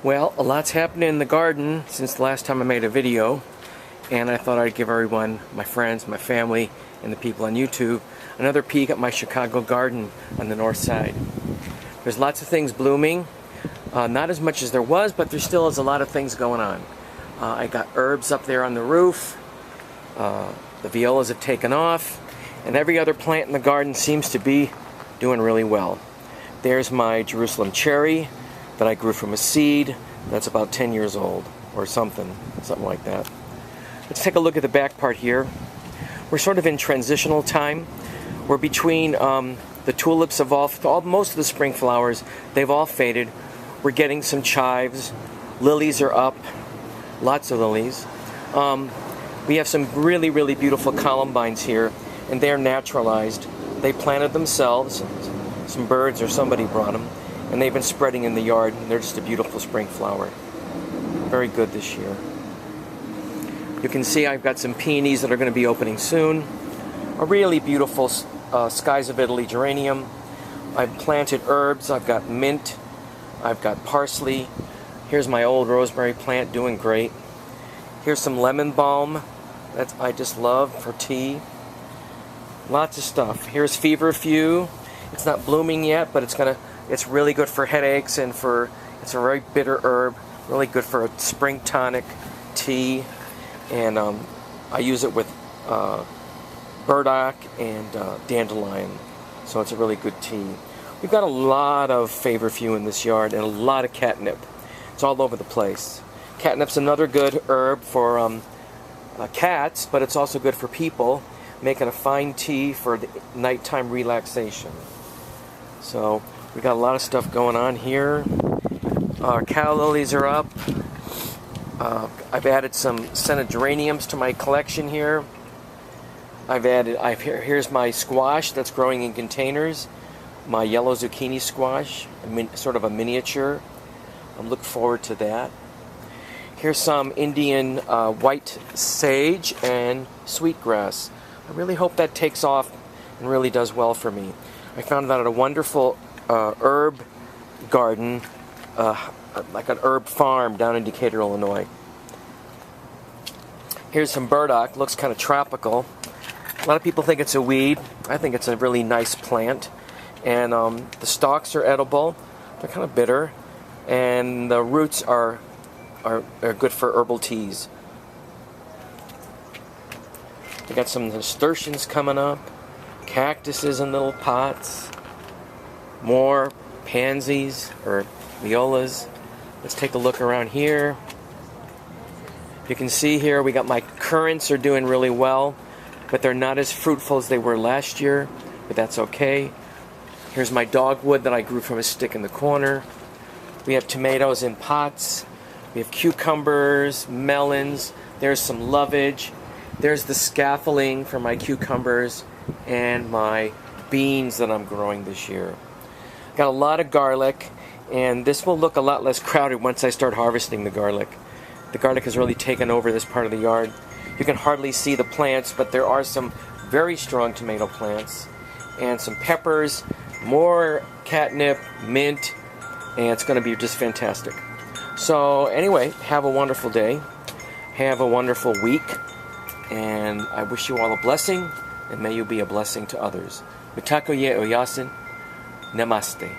Well, a lot's happened in the garden since the last time I made a video, and I thought I'd give everyone, my friends, my family, and the people on YouTube, another peek at my Chicago garden on the north side. There's lots of things blooming, not as much as there was, but there still is a lot of things going on. I got herbs up there on the roof, the violas have taken off, and every other plant in the garden seems to be doing really well. There's my Jerusalem cherry that I grew from a seed that's about 10 years old, or something like that. Let's take a look at the back part here. We're sort of in transitional time. We're between the tulips have most of the spring flowers, they've all faded. We're getting some chives. Lilies are up, lots of lilies. We have some really, really beautiful columbines here, and they're naturalized. They planted themselves. Some birds or somebody brought them, and they've been spreading in the yard, and they're just a beautiful spring flower. Very good this year. You can see I've got some peonies that are going to be opening soon. A really beautiful Skies of Italy geranium. I've planted herbs. I've got mint. I've got parsley. Here's my old rosemary plant doing great. Here's some lemon balm that I just love for tea. Lots of stuff. Here's feverfew. It's not blooming yet, but it's really good for headaches, and it's a very bitter herb, really good for a spring tonic tea, and I use it with burdock and dandelion, so it's a really good tea. We've got a lot of feverfew in this yard and a lot of catnip. It's all over the place. Catnip's another good herb for cats, but it's also good for people, making a fine tea for the nighttime relaxation. So we got a lot of stuff going on here. Our cow lilies are up. I've added some scented geraniums to my collection here. Here's my squash that's growing in containers. My yellow zucchini squash, sort of a miniature. I'm looking forward to that. Here's some Indian white sage and sweetgrass. I really hope that takes off and really does well for me. I found that at a wonderful herb garden, like an herb farm down in Decatur, Illinois. Here's some burdock. Looks kind of tropical. A lot of people think it's a weed. I think it's a really nice plant. And the stalks are edible. They're kind of bitter. And the roots are good for herbal teas. We got some nasturtiums coming up. Cactuses in little pots, more pansies or violas. Let's take a look around here. You can see here we got my currants are doing really well, but they're not as fruitful as they were last year, but that's okay. Here's my dogwood that I grew from a stick in the corner. We have tomatoes in pots. We have cucumbers, melons. There's some lovage. There's the scaffolding for my cucumbers and my beans that I'm growing this year. Got a lot of garlic, and this will look a lot less crowded once I start harvesting the garlic. The garlic has really taken over this part of the yard. You can hardly see the plants, but there are some very strong tomato plants and some peppers, more catnip, mint, and it's going to be just fantastic. So anyway, have a wonderful day. Have a wonderful week, and I wish you all a blessing, and may you be a blessing to others. Mitakoye oyasin. Namaste.